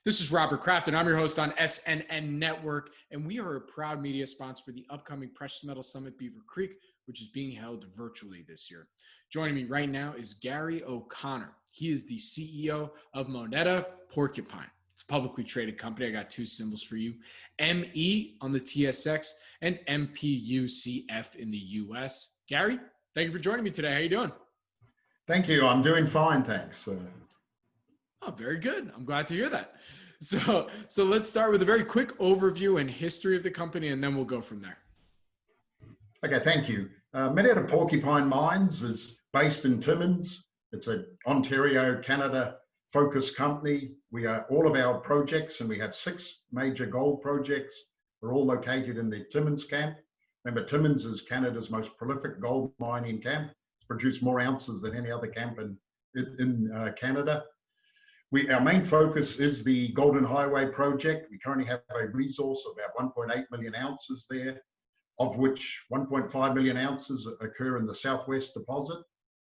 This is Robert Kraft, and I'm your host on SNN.Network, and we are a proud media sponsor for the upcoming Precious Metals Summit Beaver Creek, which is being held virtually this year. Joining me right now is Garry O'Connor. He is the CEO of Moneta Porcupine. It's a publicly traded company. I got two symbols for you, ME on the TSX and MPCUF in the US. Garry, thank you for joining me today. How you doing? Thank you. I'm doing fine, thanks. Oh, very good. I'm glad to hear that. So let's start with a very quick overview and history of the company, and then we'll go from there. Okay, thank you. Moneta Porcupine Mines is based in Timmins. It's an Ontario, Canada focused company. All of our projects, and we have 6 major gold projects, are all located in the Timmins camp. Remember, Timmins is Canada's most prolific gold mining camp. It's produced more ounces than any other camp in Canada. Our main focus is the Golden Highway project. We currently have a resource of about 1.8 million ounces there, of which 1.5 million ounces occur in the Southwest deposit.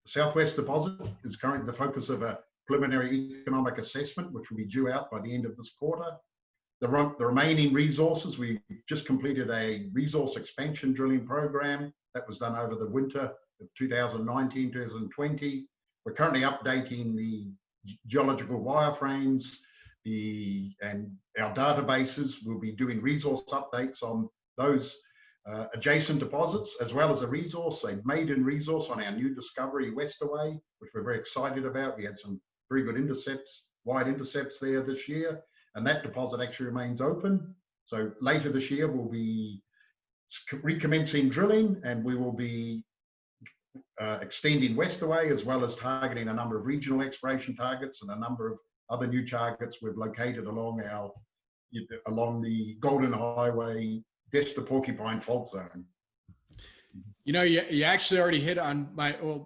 The Southwest deposit is currently the focus of a preliminary economic assessment, which will be due out by the end of this quarter. The remaining resources, we just completed a resource expansion drilling program that was done over the winter of 2019, 2020. We're currently updating the geological wireframes, and our databases. Will be doing resource updates on those adjacent deposits, as well as a maiden resource on our new discovery Westaway, which we're very excited about. We had some very good intercepts, wide intercepts there this year, and that deposit actually remains open. So later this year, we'll be recommencing drilling, and we will be extending Westaway, as well as targeting a number of regional exploration targets and a number of other new targets we've located along the Golden Highway, Destor Porcupine Fault Zone. You know, you actually already hit on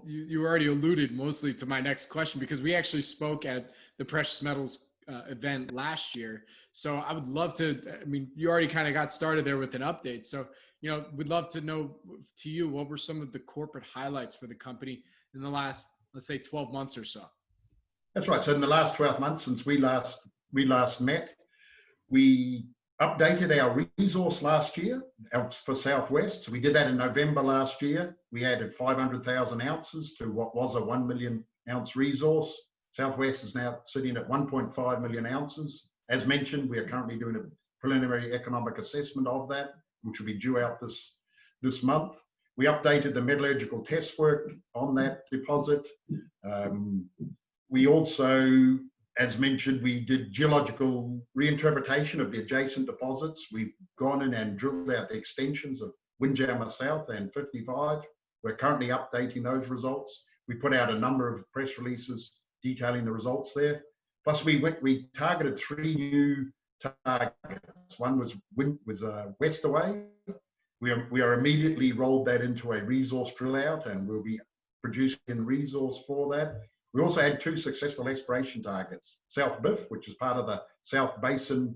you already alluded mostly to my next question, because we actually spoke at the Precious Metals event last year. So I would love to, you already kind of got started there with an update. So, we'd love to know to you, what were some of the corporate highlights for the company in the last, let's say, 12 months or so? That's right. So in the last 12 months since we last met, we updated our resource last year for Southwest. So we did that in November last year. We added 500,000 ounces to what was a 1 million ounce resource. Southwest is now sitting at 1.5 million ounces. As mentioned, we are currently doing a preliminary economic assessment of that, which will be due out this month. We updated the metallurgical test work on that deposit. We also, as mentioned, we did geological reinterpretation of the adjacent deposits. We've gone in and drilled out the extensions of Windjammer South and 55. We're currently updating those results. We put out a number of press releases detailing the results there. Plus, we targeted 3 new targets. One was Westaway. We are immediately rolled that into a resource drill out, and we'll be producing a resource for that. We also had 2 successful exploration targets. South Biff, which is part of the South Basin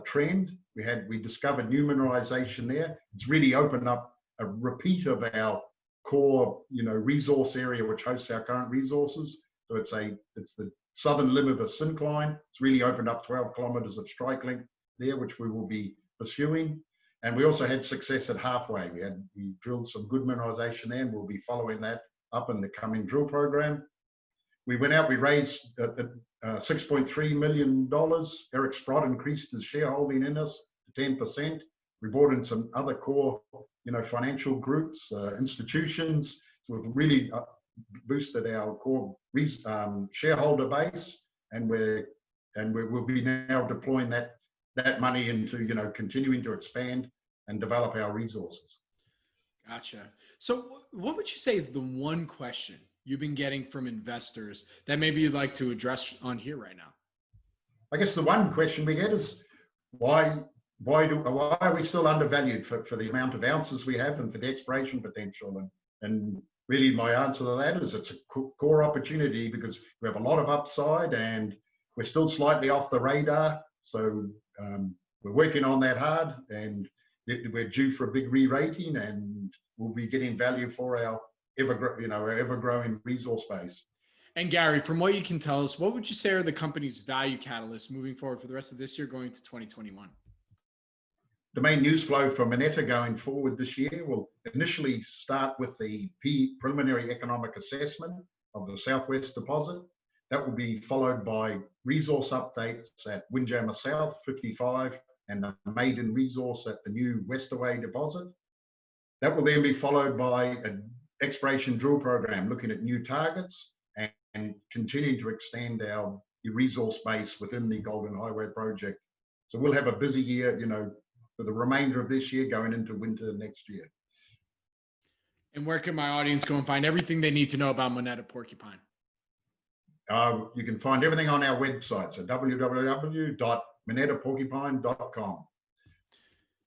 trend. We discovered new mineralization there. It's really opened up a repeat of our core, resource area, which hosts our current resources. So it's the southern limb of a syncline. It's really opened up 12 kilometers of strike length there, which we will be pursuing. And we also had success at Halfway. We drilled some good mineralization there, and we'll be following that up in the coming drill program. We went out, we raised $6.3 million. Eric Sprott increased his shareholding in us to 10%. We brought in some other core, financial groups, institutions. So we've really boosted our core shareholder base, and we'll be now deploying that money into continuing to expand and develop our resources. Gotcha. So what would you say is the one question you've been getting from investors that maybe you'd like to address on here right now? I guess the one question we get is why are we still undervalued for the amount of ounces we have and for the exploration potential? And really my answer to that is it's a core opportunity, because we have a lot of upside and we're still slightly off the radar. So we're working on that hard, and we're due for a big re-rating, and we'll be getting value for our ever-growing resource base. And Garry, from what you can tell us, what would you say are the company's value catalysts moving forward for the rest of this year going to 2021? The main news flow for Moneta going forward this year will initially start with the preliminary economic assessment of the Southwest deposit. That will be followed by resource updates at Windjammer South 55 and the maiden resource at the new Westaway deposit. That will then be followed by an exploration drill program looking at new targets and continuing to extend our resource base within the Golden Highway project. So we'll have a busy year, for the remainder of this year going into winter next year. And where can my audience go and find everything they need to know about Moneta Porcupine? You can find everything on our website, so www.monetaporcupine.com.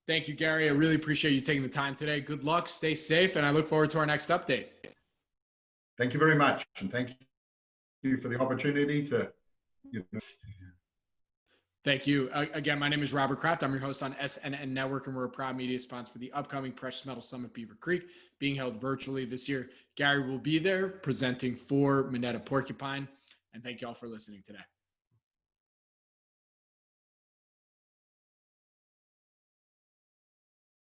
Thank you, Garry. I really appreciate you taking the time today. Good luck, stay safe, and I look forward to our next update. Thank you very much, and thank you for the opportunity to. Thank you. Again, my name is Robert Kraft. I'm your host on SNN.Network, and we're a proud media sponsor for the upcoming Precious Metal Summit Beaver Creek, being held virtually this year. Garry will be there presenting for Moneta Porcupine, and thank you all for listening today.